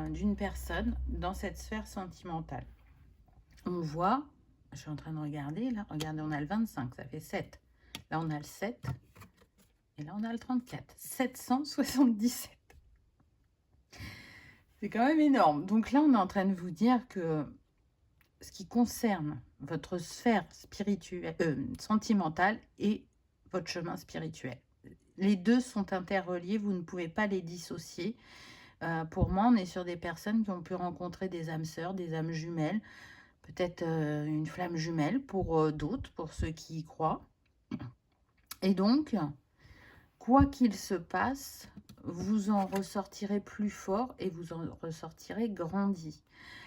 d'une personne dans cette sphère sentimentale. On voit, je suis en train de regarder là, regardez, on a le 25, ça fait 7. Là, on a le 7 et là, on a le 34. 777. C'est quand même énorme. Donc là, on est en train de vous dire que ce qui concerne votre sphère spirituelle, sentimentale et votre chemin spirituel. Les deux sont interreliés, vous ne pouvez pas les dissocier. Pour moi, on est sur des personnes qui ont pu rencontrer des âmes sœurs, des âmes jumelles, peut-être une flamme jumelle pour d'autres, pour ceux qui y croient. Et donc, quoi qu'il se passe, vous en ressortirez plus fort et vous en ressortirez grandi.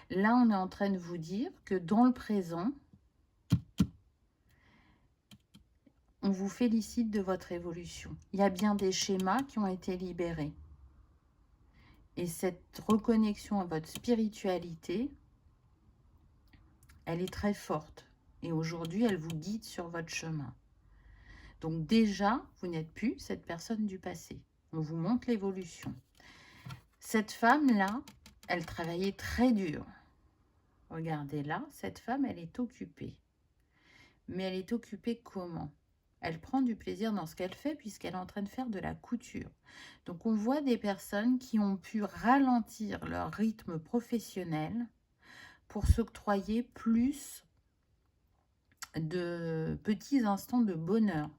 Là, on est en train de vous dire que dans le présent, on vous félicite de votre évolution. Il y a bien des schémas qui ont été libérés. Et cette reconnexion à votre spiritualité, elle est très forte. Et aujourd'hui, elle vous guide sur votre chemin. Donc déjà, vous n'êtes plus cette personne du passé. On vous montre l'évolution. Cette femme-là, elle travaillait très dur. Regardez là, cette femme, elle est occupée. Mais elle est occupée comment ? Elle prend du plaisir dans ce qu'elle fait puisqu'elle est en train de faire de la couture. Donc on voit des personnes qui ont pu ralentir leur rythme professionnel pour s'octroyer plus de petits instants de bonheur,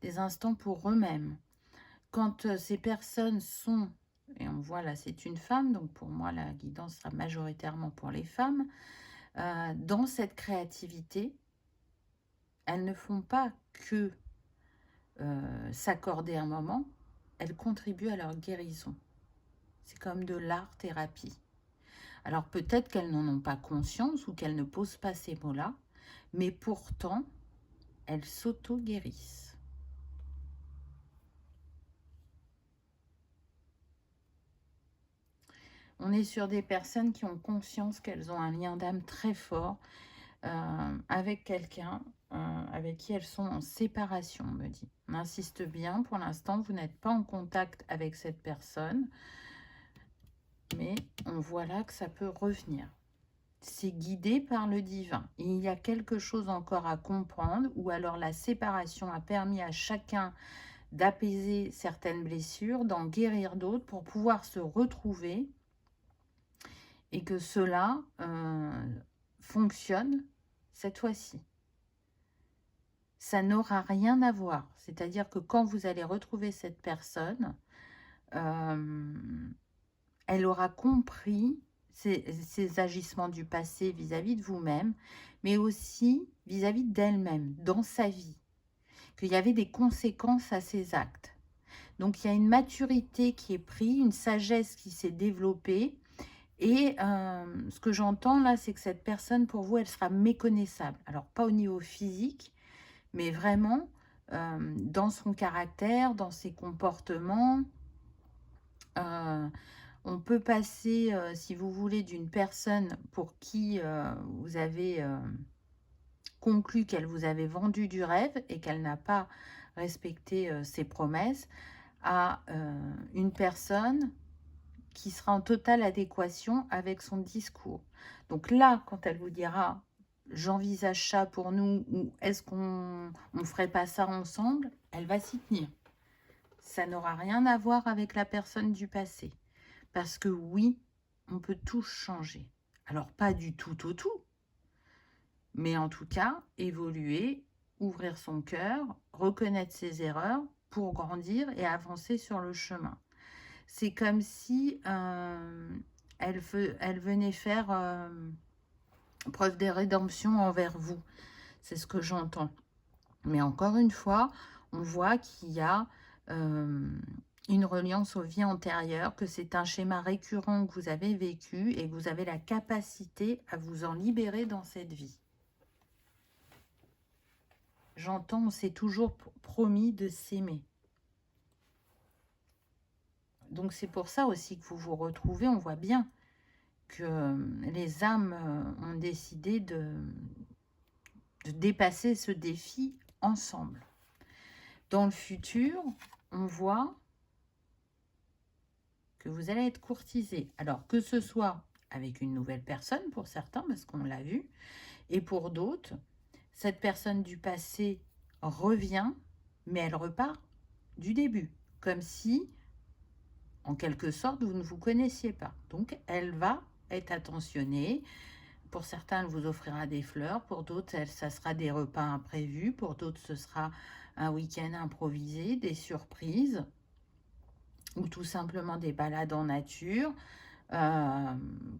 des instants pour eux-mêmes. Quand ces personnes sont, et on voit là c'est une femme, donc pour moi la guidance sera majoritairement pour les femmes, dans cette créativité, elles ne font pas que s'accorder un moment, elles contribuent à leur guérison. C'est comme de l'art-thérapie. Alors peut-être qu'elles n'en ont pas conscience ou qu'elles ne posent pas ces mots-là, mais pourtant, elles s'auto-guérissent. On est sur des personnes qui ont conscience qu'elles ont un lien d'âme très fort avec quelqu'un avec qui elles sont en séparation, on me dit. On insiste bien, pour l'instant, vous n'êtes pas en contact avec cette personne, mais on voit là que ça peut revenir. C'est guidé par le divin. Il y a quelque chose encore à comprendre, ou alors la séparation a permis à chacun d'apaiser certaines blessures, d'en guérir d'autres pour pouvoir se retrouver et que cela fonctionne cette fois-ci. Ça n'aura rien à voir. C'est-à-dire que quand vous allez retrouver cette personne, elle aura compris ses agissements du passé vis-à-vis de vous-même, mais aussi vis-à-vis d'elle-même, dans sa vie, qu'il y avait des conséquences à ses actes. Donc il y a une maturité qui est prise, une sagesse qui s'est développée, et ce que j'entends là, c'est que cette personne, pour vous, elle sera méconnaissable. Alors pas au niveau physique, mais vraiment dans son caractère, dans ses comportements. On peut passer, si vous voulez, d'une personne pour qui vous avez conclu qu'elle vous avait vendu du rêve et qu'elle n'a pas respecté ses promesses, à une personne qui sera en totale adéquation avec son discours. Donc là, quand elle vous dira « j'envisage ça pour nous » ou « est-ce qu'on ne ferait pas ça ensemble ?» elle va s'y tenir. Ça n'aura rien à voir avec la personne du passé. Parce que oui, on peut tout changer. Alors pas du tout au tout, mais en tout cas, évoluer, ouvrir son cœur, reconnaître ses erreurs pour grandir et avancer sur le chemin. C'est comme si elle venait faire preuve de rédemption envers vous. C'est ce que j'entends. Mais encore une fois, on voit qu'il y a une reliance aux vies antérieures, que c'est un schéma récurrent que vous avez vécu et que vous avez la capacité à vous en libérer dans cette vie. J'entends, on s'est toujours promis de s'aimer. Donc c'est pour ça aussi que vous vous retrouvez, on voit bien que les âmes ont décidé de dépasser ce défi ensemble. Dans le futur, on voit que vous allez être courtisé. Alors que ce soit avec une nouvelle personne pour certains, parce qu'on l'a vu, et pour d'autres, cette personne du passé revient, mais elle repart du début, comme si, en quelque sorte, vous ne vous connaissiez pas. Donc, elle va être attentionnée. Pour certains, elle vous offrira des fleurs. Pour d'autres, ça sera des repas imprévus. Pour d'autres, ce sera un week-end improvisé, des surprises, ou tout simplement des balades en nature.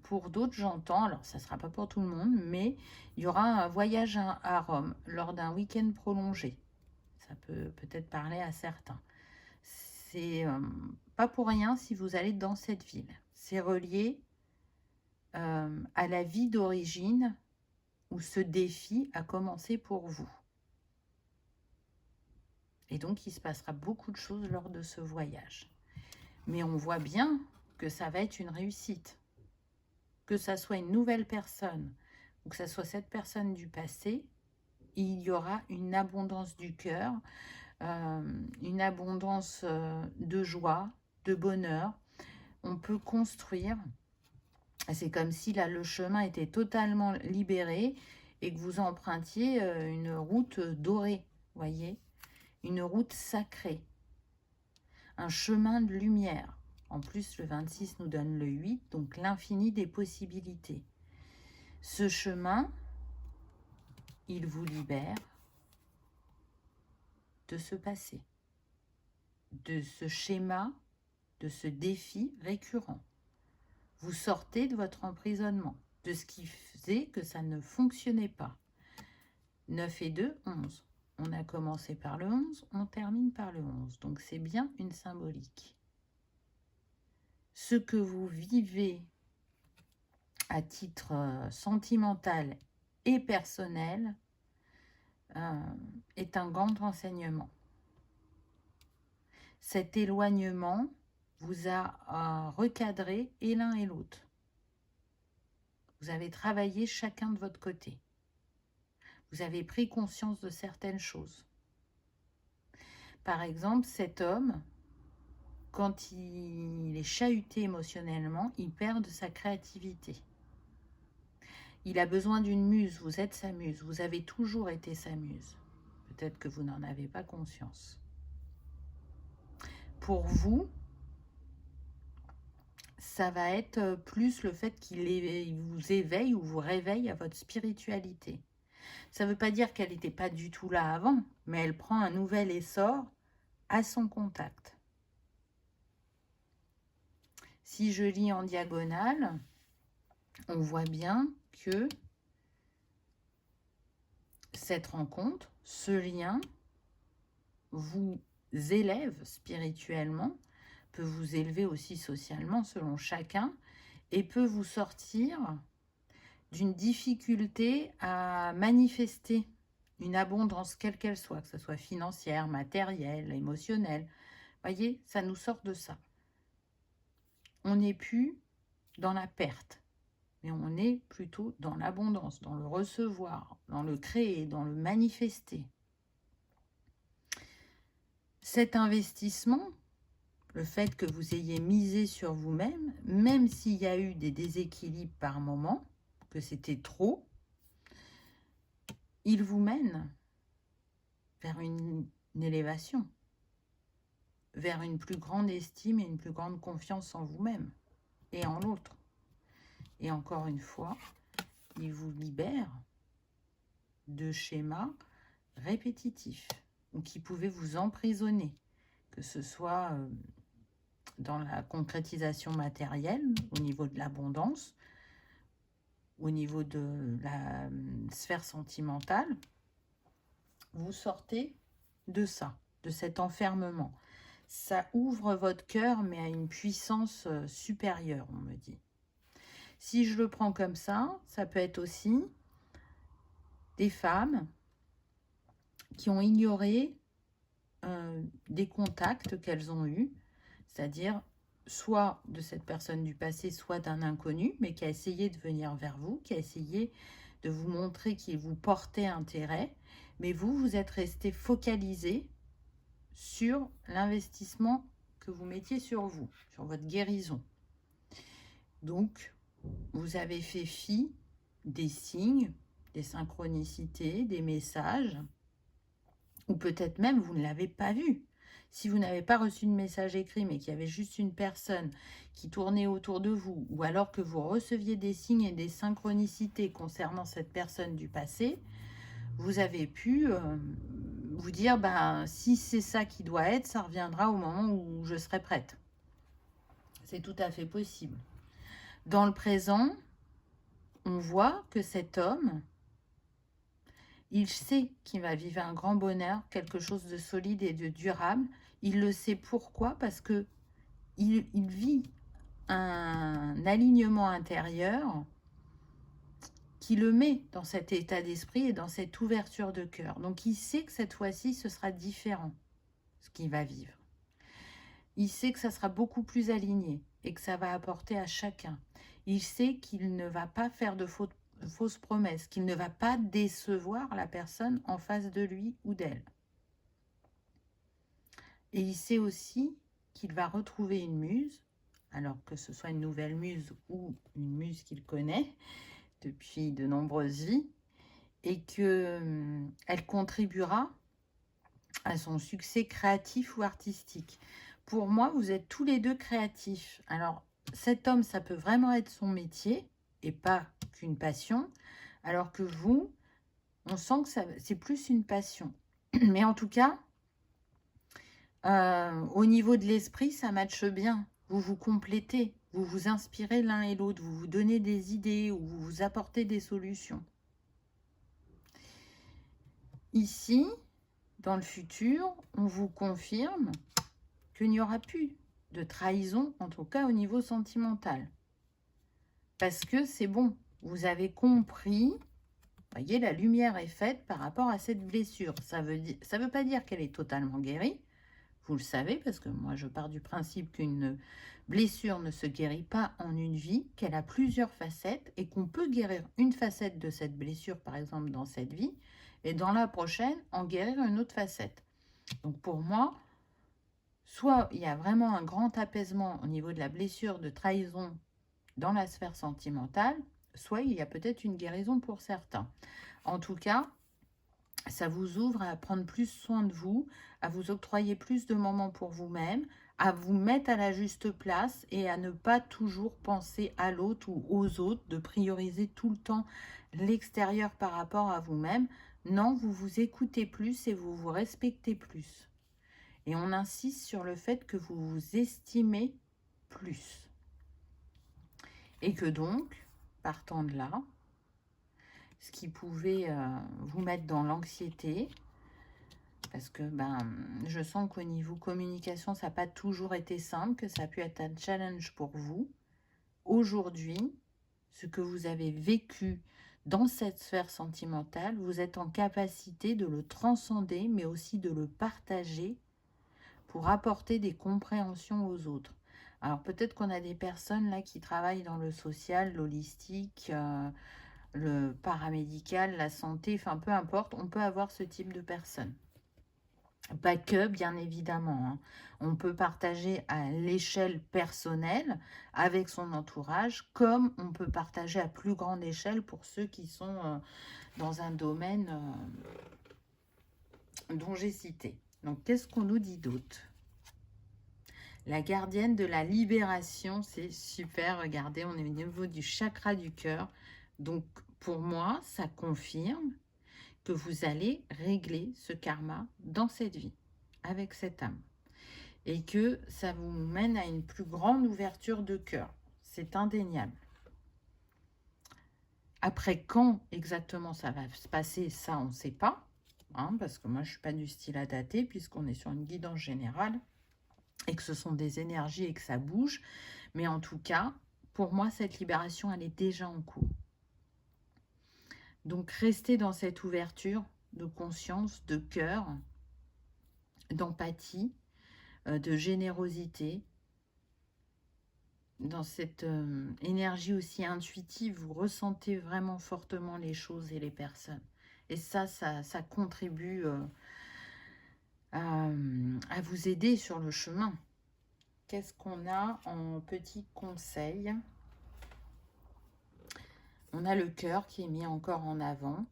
Pour d'autres, j'entends, alors ça ne sera pas pour tout le monde, mais il y aura un voyage à Rome lors d'un week-end prolongé. Ça peut peut-être parler à certains. C'est pas pour rien si vous allez dans cette ville. C'est relié à la vie d'origine où ce défi a commencé pour vous. Et donc, il se passera beaucoup de choses lors de ce voyage. Mais on voit bien que ça va être une réussite. Que ça soit une nouvelle personne ou que ça soit cette personne du passé, il y aura une abondance du cœur, une abondance de joie, de bonheur. On peut construire. C'est comme si là, le chemin était totalement libéré et que vous empruntiez une route dorée, voyez, une route sacrée, un chemin de lumière. En plus, le 26 nous donne le 8, donc l'infini des possibilités. Ce chemin, il vous libère de ce passé, de ce schéma, de ce défi récurrent. Vous sortez de votre emprisonnement, de ce qui faisait que ça ne fonctionnait pas. 9 et 2, 11. On a commencé par le 11, on termine par le 11. Donc c'est bien une symbolique. Ce que vous vivez à titre sentimental et personnel est un grand enseignement. Cet éloignement vous a recadré et l'un et l'autre. Vous avez travaillé chacun de votre côté. Vous avez pris conscience de certaines choses. Par exemple, cet homme, quand il est chahuté émotionnellement, il perd de sa créativité. Il a besoin d'une muse, vous êtes sa muse, vous avez toujours été sa muse. Peut-être que vous n'en avez pas conscience. Pour vous, ça va être plus le fait qu'il vous éveille ou vous réveille à votre spiritualité. Ça ne veut pas dire qu'elle n'était pas du tout là avant, mais elle prend un nouvel essor à son contact. Si je lis en diagonale, on voit bien que cette rencontre, ce lien, vous élève spirituellement, peut vous élever aussi socialement selon chacun, et peut vous sortir d'une difficulté à manifester une abondance, quelle qu'elle soit, que ce soit financière, matérielle, émotionnelle. Voyez, ça nous sort de ça. on n'est plus dans la perte, mais on est plutôt dans l'abondance, dans le recevoir, dans le créer, dans le manifester. Cet investissement, le fait que vous ayez misé sur vous-même, même s'il y a eu des déséquilibres par moment, que c'était trop, il vous mène vers une élévation, vers une plus grande estime et une plus grande confiance en vous-même et en l'autre. Et encore une fois, il vous libère de schémas répétitifs ou qui pouvaient vous emprisonner, que ce soit dans la concrétisation matérielle, au niveau de l'abondance, au niveau de la sphère sentimentale. Vous sortez de ça, de cet enfermement. Ça ouvre votre cœur, mais à une puissance supérieure, on me dit. Si je le prends comme ça, ça peut être aussi des femmes qui ont ignoré des contacts qu'elles ont eus, c'est-à-dire soit de cette personne du passé, soit d'un inconnu, mais qui a essayé de venir vers vous, qui a essayé de vous montrer qu'il vous portait intérêt, mais vous, vous êtes resté focalisé sur l'investissement que vous mettiez sur vous, sur votre guérison. Donc, vous avez fait fi des signes, des synchronicités, des messages, ou peut-être même vous ne l'avez pas vu. Si vous n'avez pas reçu de message écrit, mais qu'il y avait juste une personne qui tournait autour de vous, ou alors que vous receviez des signes et des synchronicités concernant cette personne du passé, vous avez pu vous dire, ben, si c'est ça qui doit être, ça reviendra au moment où je serai prête. C'est tout à fait possible. Dans le présent, on voit que cet homme, il sait qu'il va vivre un grand bonheur, quelque chose de solide et de durable. Il le sait pourquoi? Parce que il vit un alignement intérieur qui le met dans cet état d'esprit et dans cette ouverture de cœur. Donc il sait que cette fois-ci, ce sera différent, ce qu'il va vivre. Il sait que ça sera beaucoup plus aligné et que ça va apporter à chacun. Il sait qu'il ne va pas faire de fausses promesses, qu'il ne va pas décevoir la personne en face de lui ou d'elle. Et il sait aussi qu'il va retrouver une muse, alors que ce soit une nouvelle muse ou une muse qu'il connaît depuis de nombreuses vies, et qu'elle contribuera à son succès créatif ou artistique. Pour moi, vous êtes tous les deux créatifs. Alors, cet homme, ça peut vraiment être son métier et pas qu'une passion, alors que vous, on sent que c'est plus une passion. Mais en tout cas, au niveau de l'esprit, ça matche bien. Vous vous complétez, vous vous inspirez l'un et l'autre, vous vous donnez des idées ou vous vous apportez des solutions. Ici, dans le futur, on vous confirme qu'il n'y aura plus de trahison, en tout cas au niveau sentimental. Parce que c'est bon, vous avez compris, voyez, la lumière est faite par rapport à cette blessure. Ça veut pas dire qu'elle est totalement guérie, vous le savez, parce que moi je pars du principe qu'une blessure ne se guérit pas en une vie, qu'elle a plusieurs facettes et qu'on peut guérir une facette de cette blessure, par exemple dans cette vie, et dans la prochaine, en guérir une autre facette. Donc pour moi, soit il y a vraiment un grand apaisement au niveau de la blessure de trahison dans la sphère sentimentale, soit il y a peut-être une guérison pour certains. En tout cas, ça vous ouvre à prendre plus soin de vous, à vous octroyer plus de moments pour vous-même, à vous mettre à la juste place et à ne pas toujours penser à l'autre ou aux autres, de prioriser tout le temps l'extérieur par rapport à vous-même. Non, vous vous écoutez plus et vous vous respectez plus. Et on insiste sur le fait que vous vous estimez plus. Et que donc, partant de là, ce qui pouvait vous mettre dans l'anxiété, parce que je sens qu'au niveau communication, ça n'a pas toujours été simple, que ça a pu être un challenge pour vous. Aujourd'hui, ce que vous avez vécu dans cette sphère sentimentale, vous êtes en capacité de le transcender, mais aussi de le partager pour apporter des compréhensions aux autres. Alors peut-être qu'on a des personnes là qui travaillent dans le social, l'holistique, le paramédical, la santé, enfin peu importe, on peut avoir ce type de personnes. Pas que, bien évidemment, hein. On peut partager à l'échelle personnelle avec son entourage, comme on peut partager à plus grande échelle pour ceux qui sont dans un domaine dont j'ai cité. Donc, qu'est-ce qu'on nous dit d'autre? La gardienne de la libération, c'est super. Regardez, on est au niveau du chakra du cœur. Donc, pour moi, ça confirme que vous allez régler ce karma dans cette vie, avec cette âme. Et que ça vous mène à une plus grande ouverture de cœur. C'est indéniable. Après, quand exactement ça va se passer, ça, on ne sait pas. Hein, parce que moi, je ne suis pas du style à dater, puisqu'on est sur une guidance générale, et que ce sont des énergies et que ça bouge. Mais en tout cas, pour moi, cette libération, elle est déjà en cours. Donc, restez dans cette ouverture de conscience, de cœur, d'empathie, de générosité. Dans cette énergie aussi intuitive, vous ressentez vraiment fortement les choses et les personnes. Et ça contribue à vous aider sur le chemin. Qu'est-ce qu'on a en petits conseils? On a le cœur qui est mis encore en avant.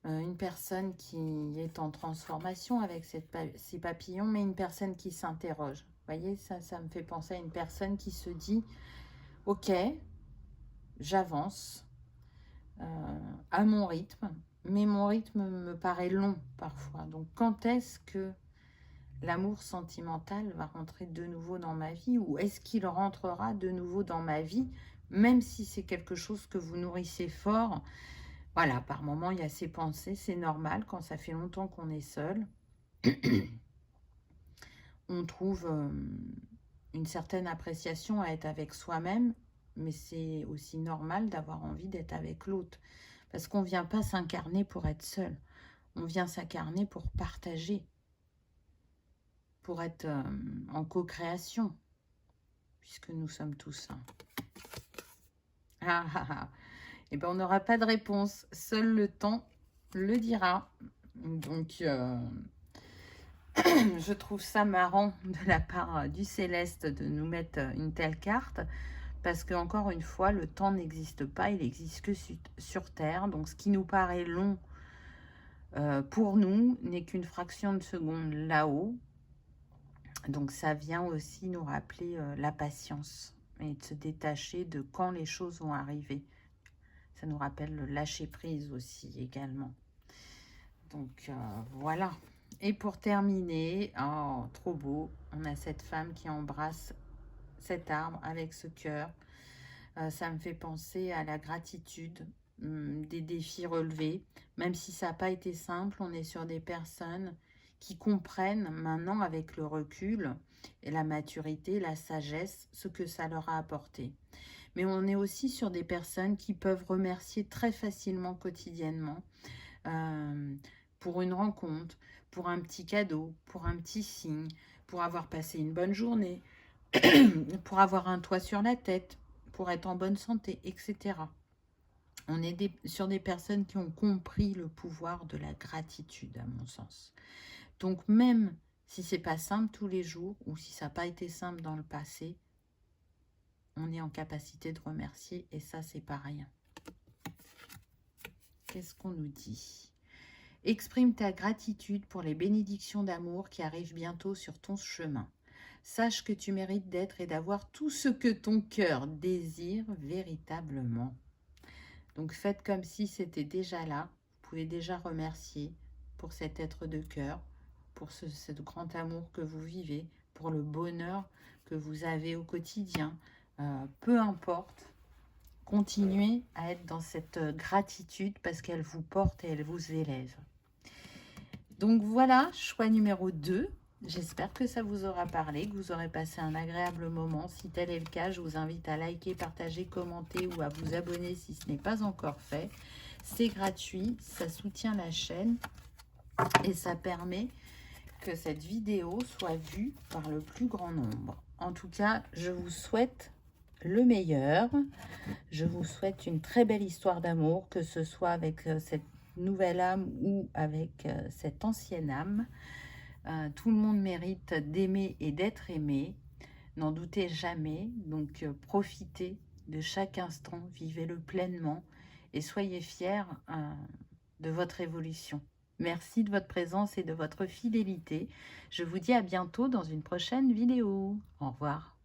Une personne qui est en transformation avec ces papillons, mais une personne qui s'interroge. Vous voyez, ça me fait penser à une personne qui se dit « Ok, j'avance à mon rythme, mais mon rythme me paraît long parfois. Donc, quand est-ce que l'amour sentimental va rentrer de nouveau dans ma vie, ou est-ce qu'il rentrera de nouveau dans ma vie, même si c'est quelque chose que vous nourrissez fort? Voilà, par moment, il y a ces pensées, c'est normal quand ça fait longtemps qu'on est seul. On trouve une certaine appréciation à être avec soi-même, mais c'est aussi normal d'avoir envie d'être avec l'autre. Parce qu'on ne vient pas s'incarner pour être seul. On vient s'incarner pour partager, pour être en co-création, puisque nous sommes tous un. Ah, ah, ah. Eh bien, on n'aura pas de réponse. Seul le temps le dira. Donc, je trouve ça marrant de la part du Céleste de nous mettre une telle carte. Parce que, encore une fois, le temps n'existe pas. Il n'existe que sur Terre. Donc, ce qui nous paraît long pour nous n'est qu'une fraction de seconde là-haut. Donc, ça vient aussi nous rappeler la patience et de se détacher de quand les choses vont arriver. Ça nous rappelle le lâcher-prise aussi également. Donc, voilà. Et pour terminer, oh, trop beau, on a cette femme qui embrasse cet arbre avec ce cœur. Ça me fait penser à la gratitude, des défis relevés. Même si ça n'a pas été simple, on est sur des personnes qui comprennent maintenant avec le recul et la maturité, la sagesse, ce que ça leur a apporté. Mais on est aussi sur des personnes qui peuvent remercier très facilement quotidiennement pour une rencontre, pour un petit cadeau, pour un petit signe, pour avoir passé une bonne journée, pour avoir un toit sur la tête, pour être en bonne santé, etc. On est sur des personnes qui ont compris le pouvoir de la gratitude, à mon sens. Donc même si c'est pas simple tous les jours, ou si ça n'a pas été simple dans le passé, on est en capacité de remercier, et ça, c'est pas rien. Qu'est-ce qu'on nous dit? Exprime ta gratitude pour les bénédictions d'amour qui arrivent bientôt sur ton chemin. Sache que tu mérites d'être et d'avoir tout ce que ton cœur désire véritablement. Donc faites comme si c'était déjà là. Vous pouvez déjà remercier pour cet être de cœur, pour ce grand amour que vous vivez, pour le bonheur que vous avez au quotidien. Peu importe, continuez à être dans cette gratitude parce qu'elle vous porte et elle vous élève. Donc voilà, choix numéro 2. J'espère que ça vous aura parlé, que vous aurez passé un agréable moment. Si tel est le cas, je vous invite à liker, partager, commenter ou à vous abonner si ce n'est pas encore fait. C'est gratuit, ça soutient la chaîne et ça permet que cette vidéo soit vue par le plus grand nombre. En tout cas, je vous souhaite le meilleur. Je vous souhaite une très belle histoire d'amour, que ce soit avec cette nouvelle âme ou avec cette ancienne âme. Tout le monde mérite d'aimer et d'être aimé. N'en doutez jamais. Donc, profitez de chaque instant, vivez-le pleinement et soyez fiers de votre évolution. Merci de votre présence et de votre fidélité. Je vous dis à bientôt dans une prochaine vidéo. Au revoir.